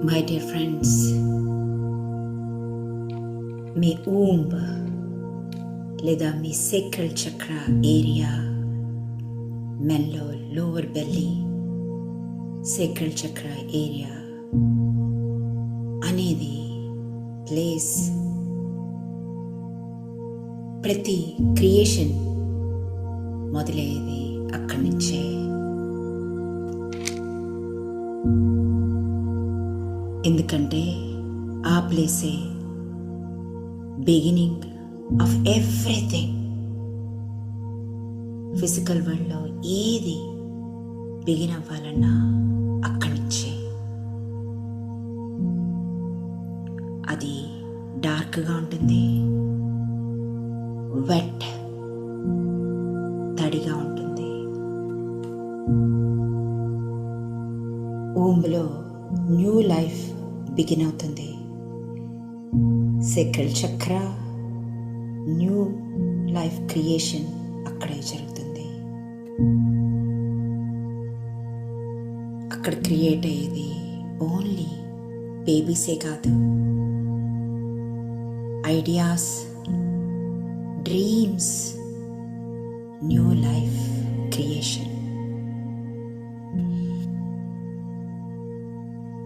My dear friends, me womb లేదా మీ సేక్రల్ చక్ర area, మెల్లో లోవర్ బెల్లీ సేక్రల్ చక్ర ఏరియా అనేది ప్లేస్ ప్రతి క్రియేషన్ మొదలయ్యేది అక్కడి నుంచే. ఎందుకంటే ఆ ప్లేసే బిగినింగ్ ఆఫ్ ఎవ్రీథింగ్. ఫిజికల్ వరల్డ్లో ఏది బిగిన్ అవ్వాలన్నా అక్కడి నుంచే. అది డార్క్గా ఉంటుంది, వెట్ తడిగా ఉంటుంది. ఊంబ్లో న్యూ లైఫ్ బిగిన్ అవుతుంది. సేక్రల్ చక్ర న్యూ లైఫ్ క్రియేషన్ అక్కడే జరుగుతుంది. అక్కడ క్రియేట్ అయ్యేది ఓన్లీ బేబీసే కాదు, ideas, dreams, new life creation.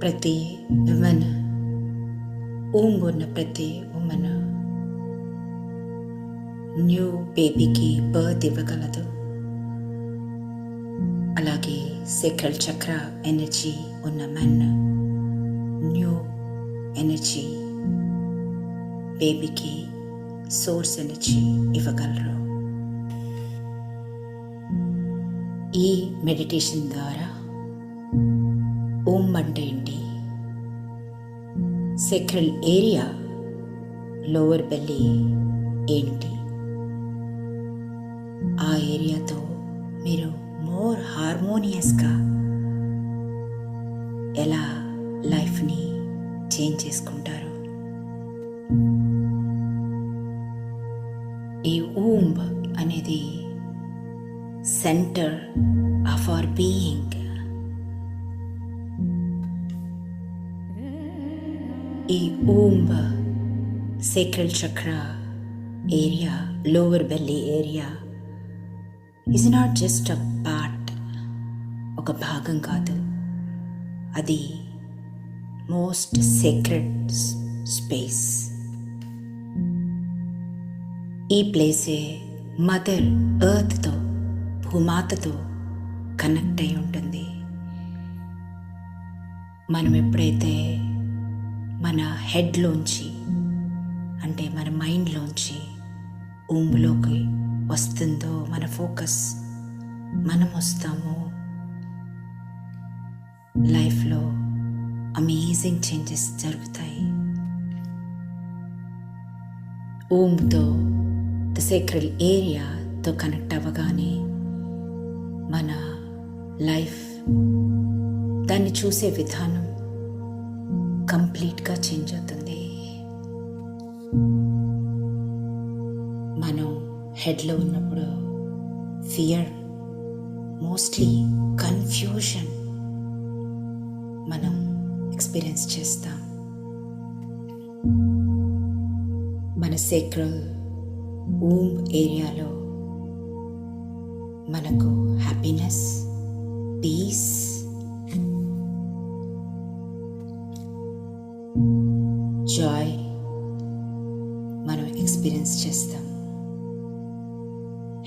ప్రతి ఉమెన్, ఊంబ్ ఉన్న ప్రతి ఉమెన్ న్యూ బేబీకి బర్త్ ఇవ్వగలదు. అలాగే సేక్రల్ చక్ర ఎనర్జీ ఉన్న మెన్ న్యూ ఎనర్జీ బేబీకి సోర్స్ ఎనర్జీ ఇవ్వగలరు. ఈ మెడిటేషన్ ద్వారా ఊంబ్ అంటే ఏంటి, సేక్రల్ ఏరియా లోవర్ బెల్లీ ఏంటి, ఆ ఏరియాతో మీరు మోర్ హార్మోనియస్గా ఎలా లైఫ్ని చేంజ్ చేసుకుంటారు. ఈ ఊంబ్ అనేది సెంటర్ ఆఫ్ అవర్ బీయింగ్. ఈ ఊంబ్ సేక్రల్ చక్ర area, lower belly area is not just a part, ఒక భాగం కాదు. అది మోస్ట్ సేక్రెడ్ స్పేస్. ఈ ప్లేసే మదర్ ఎర్త్తో, భూమాతతో కనెక్ట్ అయి ఉంటుంది. మనం ఎప్పుడైతే మన హెడ్లోంచి, అంటే మన మైండ్లోంచి ఊంబ్లోకి వస్తుందో మన ఫోకస్, మనం వస్తాము, లైఫ్లో అమేజింగ్ చేంజెస్ జరుగుతాయి. ఊంబ్తో, ద సేక్రల్ ఏరియాతో కనెక్ట్ అవ్వగానే మన లైఫ్, దాన్ని చూసే విధానం కంప్లీట్గా చేంజ్ అవుతుంది. మనం హెడ్లో ఉన్నప్పుడు ఫియర్, మోస్ట్లీ కన్ఫ్యూజన్ మనం ఎక్స్పీరియన్స్ చేస్తాం. మన సేక్రల్ ఊంబ్ ఏరియాలో మనకు హ్యాపీనెస్, పీస్, జాయ్ మనం ఎక్స్పీరియన్స్ చేస్తాం.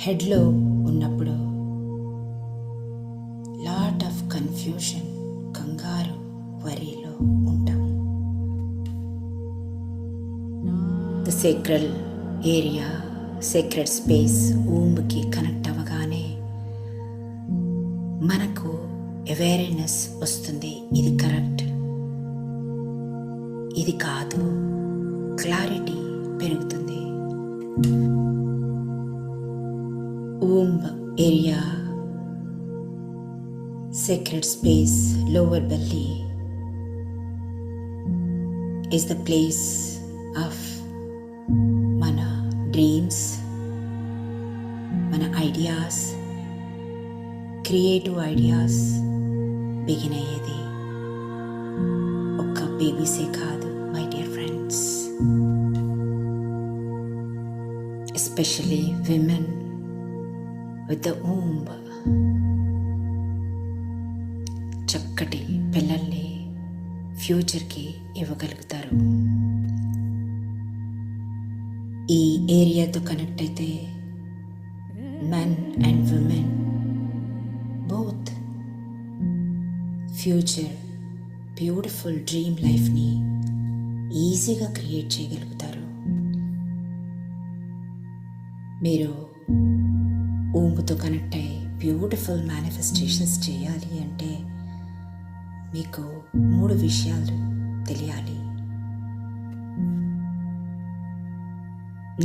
హెడ్లో ఉన్నప్పుడు లాట్ ఆఫ్ కన్ఫ్యూషన్, కంగారు, వరీలో ఉంటాం. The sacral area, sacred space ఊంబ్కి కనెక్ట్ అవ్వగానే మనకు అవేర్నెస్ వస్తుంది. ఇది కరెక్ట్, ఇది కాదు, క్లారిటీ పెరుగుతుంది. Womb area, sacred space, lower belly is the place of మన డ్రీమ్స్, మన ఐడియాస్, క్రియేటివ్ ఐడియాస్ బిగిన్ అయ్యేది ఒక్క బేబీసే కాదు my dear friends, especially women with the womb. చక్కటి పిల్లల్ని ఫ్యూచర్కి ఇవ్వగలుగుతారు. ఈ ఏరియాతో కనెక్ట్ అయితే men and women both future beautiful dream లైఫ్ని ఈజీగా క్రియేట్ చేయగలుగుతారు. మీరు ఊంబుతో కనెక్ట్ అయ్యి బ్యూటిఫుల్ మేనిఫెస్టేషన్స్ చేయాలి అంటే మీకు 3 విషయాలు తెలియాలి.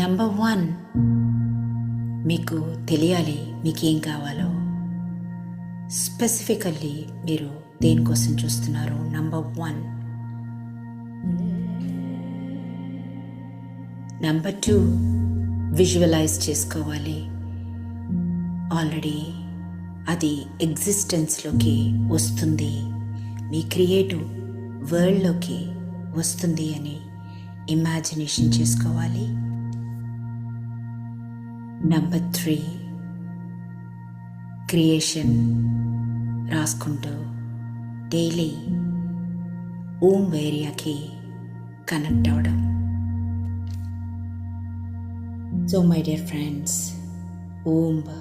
నంబర్ 1, మీకు తెలియాలి మీకేం కావాలో. స్పెసిఫికల్లీ మీరు దేనికోసం చూస్తున్నారు. నంబర్ 1. నంబర్ 2, విజువలైజ్ చేసుకోవాలి. ఆల్రెడీ అది ఎగ్జిస్టెన్స్లోకి వస్తుంది, మీ క్రియేటివ్ వరల్డ్లోకి వస్తుంది అని ఇమాజినేషన్ చేసుకోవాలి. నంబర్ 3, క్రియేషన్ రాసుకుంటూ డైలీ ఊంబ్ ఏరియాకి కనెక్ట్ అవ్వడం. So my dear friends, womb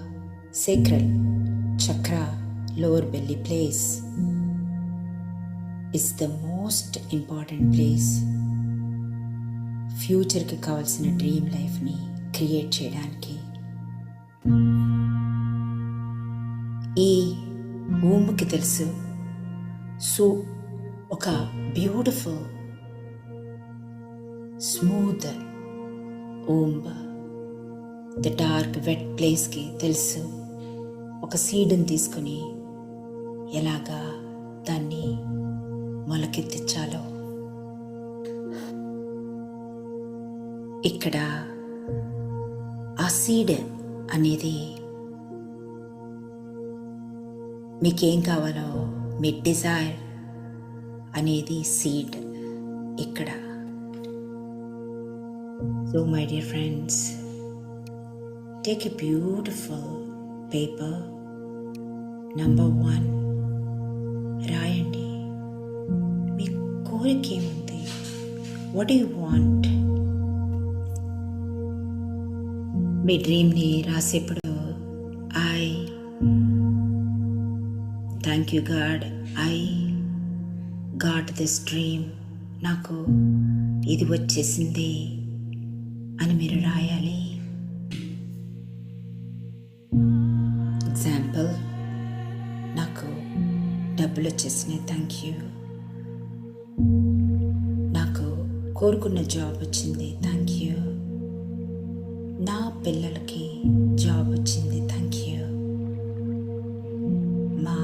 sacral chakra, lower belly place is the most important place ఫ్యూచర్కి కావాల్సిన డ్రీమ్ లైఫ్ని క్రియేట్ చేయడానికి. ఈ ఊంబ్కి తెలుసు సో ఒక beautiful smooth womb the dark wet ప్లేస్కి తెలుసు ఒక సీడ్ని తీసుకొని ఎలాగా దాన్ని మొలకెత్తించాలో. ఇక్కడ ఆ సీడ్ అనేది మీకేం కావాలో, మీ డిజైర్ అనేది సీడ్ ఇక్కడ. So my dear friends, take a beautiful paper. Number 1, రాయండి మీ కోరిక ఏముంది. What do you want? మీ డ్రీమ్ని రాసేప్పుడు I thank you God, I got this dream, నాకు ఇది వచ్చేసింది అని మీరు రాయాలి. ఎగ్జాంపుల్, నాకు డబ్బులు వచ్చేసినాయి, థ్యాంక్ యూ. నాకు కోరుకున్న జాబ్ వచ్చింది, థ్యాంక్ యూ. నా పిల్లలకి జాబ్ వచ్చింది, థ్యాంక్ యూ. మా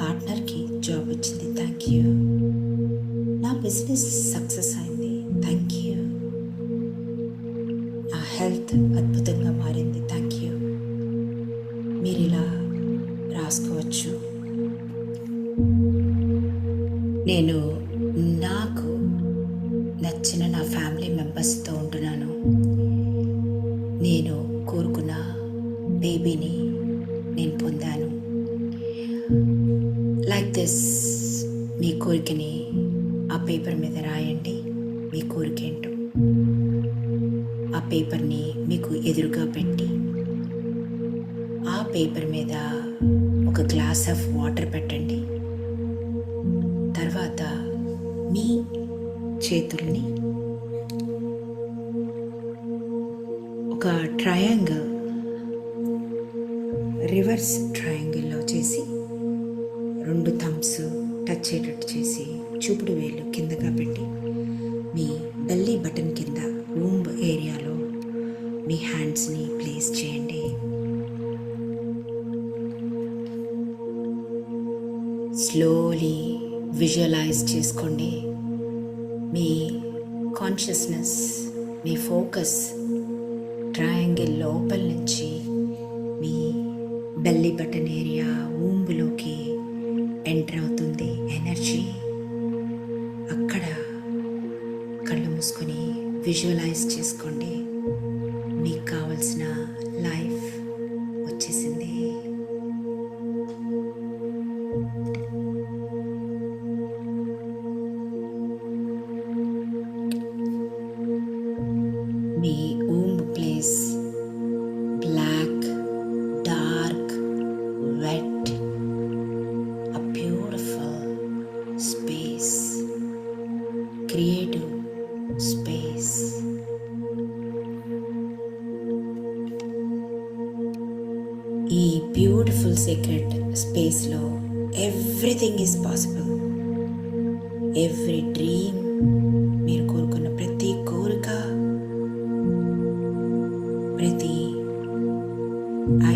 పార్ట్నర్కి జాబ్ వచ్చింది, థ్యాంక్ యూ. నా బిజినెస్ సక్సెస్ అయింది, థ్యాంక్ యూ. నా హెల్త్ అద్భుతంగా మారింది, థ్యాంక్ యూ. మీరు ఇలా రాసుకోవచ్చు. నేను నాకు నచ్చిన నా ఫ్యామిలీ మెంబర్స్తో ఉంటున్నాను. నేను కోరుకున్న బేబీని నేను పొందాను. లైక్ దిస్ మీ కోరికని ఆ పేపర్ మీద రాయండి. మీ కోరిక ఏంటో ఆ పేపర్ని మీకు ఎదురుగా పెట్టి ఆ పేపర్ మీద ఒక గ్లాస్ ఆఫ్ వాటర్ పెట్టండి. తర్వాత మీ చేతుల్ని ఒక ట్రయాంగిల్, రివర్స్ ట్రయాంగిల్లో చేసి 2 థంబ్స్ టచ్ అయ్యేటట్టు చేసి చూపుడు వేలు కిందగా పెట్టి మీ బెల్లీ బటన్ కింద ఊంబ్ ఏరియాలో మీ హ్యాండ్స్ని ప్లేస్ చేయండి. స్లోలీ విజువలైజ్ చేసుకోండి. మీ కాన్షియస్నెస్, మీ ఫోకస్ ట్రయాంగిల్ లోపల నుంచి మీ బెల్లీ బటన్ ఏరియా ఊంబులోకి ఎంటర్ అవుతుంది ఎనర్జీ. అక్కడ కళ్ళు మూసుకొని విజువలైజ్ చేసుకోండి, మీకు కావలసిన లైఫ్ వచ్చేసింది. మీ womb place black, dark, wet, a beautiful space, creative space. ఈ బ్యూటిఫుల్ సీక్రెట్ స్పేస్లో everything is possible. Every dream, మీరు కోరుకున్న ప్రతి కోరిక, ప్రతి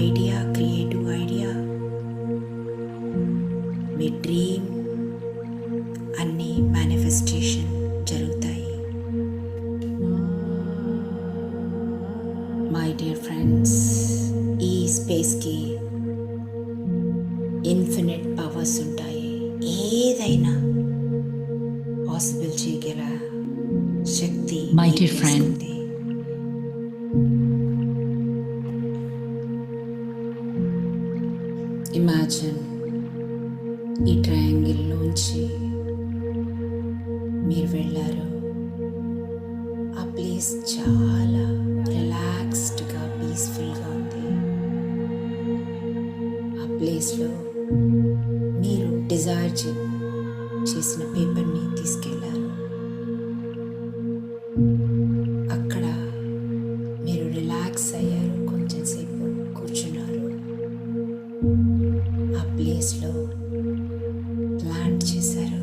ఐడియా, క్రియేటివ్ ఐడియా, మీ డ్రీమ్ అన్నీ మేనిఫెస్టేషన్ జరుగుతాయి. మై డియర్ ఫ్రెండ్స్, ఈ స్పేస్కి ఇన్ఫినిట్ పవర్స్ ఉంటాయి. ఏదైనా పాసిబుల్ చేయగల శక్తి My dear friend, ఉంది. ఇమాజిన్ ఈ ట్రయాంగిల్లోంచి మీరు వెళ్ళారు. ఆ ప్లేస్ చాలా రిలాక్స్డ్గా, పీస్ఫుల్గా ఉంది. ఆ ప్లేస్లో మీరు డిజైర్ చేసిన పేపర్ని తీసుకెళ్ళారు. అక్కడ మీరు రిలాక్స్ అయ్యారు, కొంచెం సేపు కూర్చున్నారు. ఆ ప్లేస్లో ప్లాంట్ చేశారు.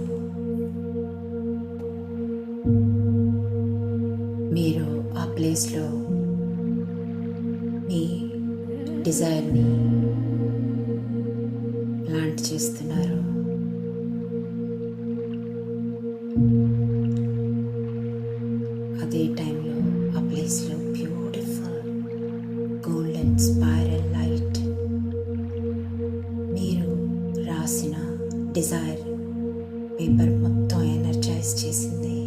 మీరు ఆ ప్లేస్లో మీ డిజైర్ని ప్లాంట్ చేస్తున్నారు. అదే టైంలో ఆ ప్లేస్లో బ్యూటిఫుల్ గోల్డెన్ స్పైరల్ లైట్ మీరు రాసిన డిజైర్ పేపర్ మొత్తం ఎనర్జైజ్ చేసింది.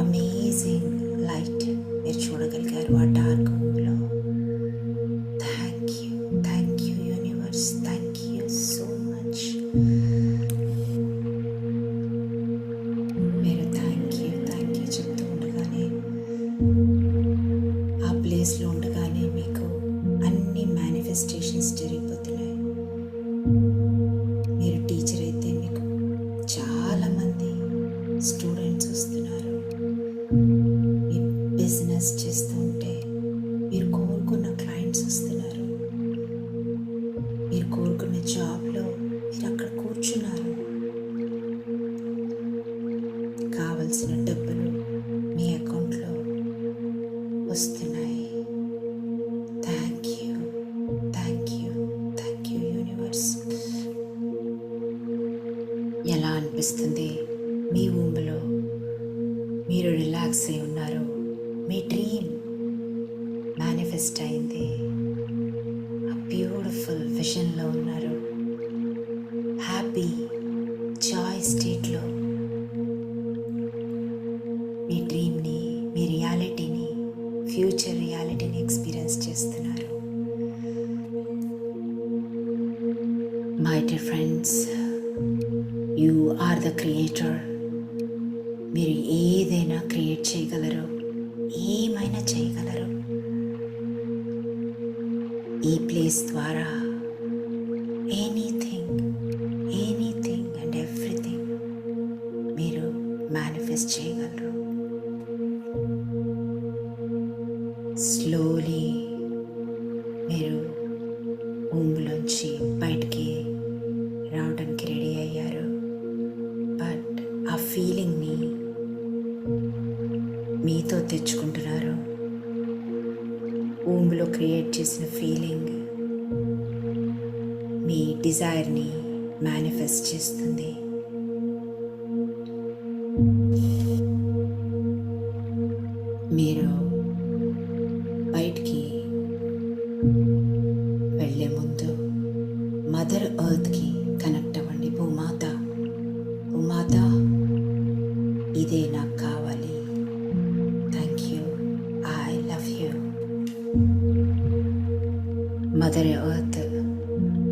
అమేజింగ్ లైట్ మీరు చూడగలిగారు ఆ డార్క్ రూమ్లో. Thank you universe, thank you so much. మీరు థ్యాంక్ యూ చెప్తూ ఉండగానే, ఆ ప్లేస్లో ఉండగానే మీకు అన్ని మేనిఫెస్టేషన్స్ జరిగిపోతున్నాయి. మీరు టీచర్ అయితే మీకు చాలామంది స్టూడెంట్స్ వస్తున్నారు. మీ బిజినెస్ చేస్తూ ఉంటే మీరు కోరుకున్న క్లయింట్స్ వస్తున్నారు. మీరు కోరుకున్న జాబ్లో మీరు అక్కడ కూర్చున్నారు. కావలసిన డబ్బులు మీ అకౌంట్లో వస్తున్నాయి. Thank you universe. ఎలా అనిపిస్తుంది? మీ ఊంబులో మీరు రిలాక్స్ అయి ఉన్నారు. మీ డ్రీమ్ మేనిఫెస్ట్ అయింది. ఆ బ్యూటిఫుల్ విజన్లో ఉన్నారు. హ్యాపీ జాయ్ స్టేట్లో మీ డ్రీమ్ని, మీ రియాలిటీని, ఫ్యూచర్ రియాలిటీని ఎక్స్పీరియన్స్ చేస్తున్నారు. My dear friends, you are the creator. మీరు ఏదైనా క్రియేట్ చేయగలరు, ఏమైనా చేయగలరు. ఈ ప్లేస్ ద్వారా ఎనీథింగ్ అండ్ ఎవ్రీథింగ్ మీరు మేనిఫెస్ట్ చేయగలరు. స్లోలీ మీరు ఊంబులోంచి బయటికి రావడానికి రెడీ అయ్యారు. బట్ ఆ ఫీలింగ్ని మీతో తెచ్చుకుంటున్నారు. ఊంబులో క్రియేట్ చేసిన ఫీలింగ్ మీ డిజైర్ని మేనిఫెస్ట్ చేస్తుంది. మీరు బయటికి వెళ్ళే మదర్ ఎర్త్కి కనెక్ట్ అవ్వండి. భూమాత, భూమాత ఇదే నాకు కావాలి. Thank you, I love you. Mother earth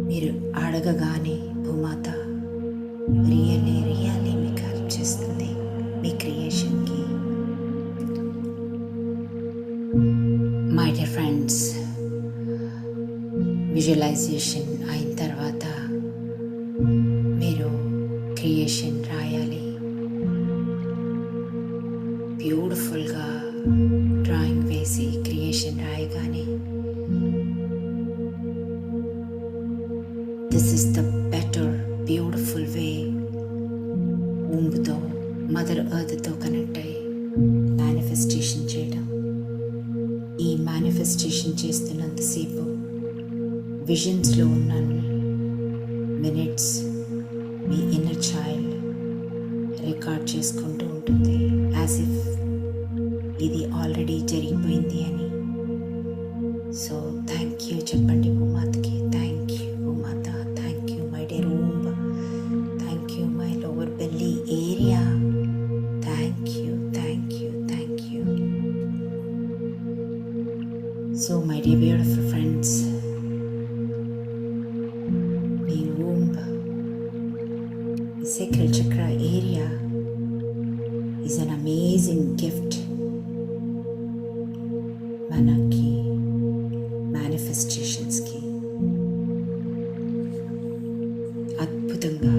మీరు అడగగానే భూమాత రియల్లీ మీకు హెల్ప్ చేస్తుంది మీ క్రియేషన్కి. మై డియర్ ఫ్రెండ్స్, విజువలైజేషన్ అయిన తర్వాత మీరు క్రియేషన్ రాయాలి. బ్యూటిఫుల్గా డ్రాయింగ్ వేసి క్రియేషన్ రాయగానే this is the better beautiful way ఊంబుతో మదర్ ఎర్త్తో కనెక్ట్ అయ్యి మేనిఫెస్టేషన్ చేయడం. ఈ మేనిఫెస్టేషన్ చేస్తున్నంతసేపు విజన్స్లో ఉన్న మినిట్స్ మీ ఇన్నర్ చైల్డ్ రికార్డ్ చేసుకుంటూ ఉంటుంది, యాజ్ ఇఫ్ ఇది ఆల్రెడీ జరిగిపోయింది అని. సో థ్యాంక్ యూ చెప్పండి భూమాతకి. థ్యాంక్ యూ భూమాత, thank you my dear womb, thank you my lower belly area, thank you, thank you, thank you. So my dear beautiful friends, me womb sacral chakra area is an amazing gift మనకి మేనిఫెస్టేషన్స్కి. అద్భుతంగా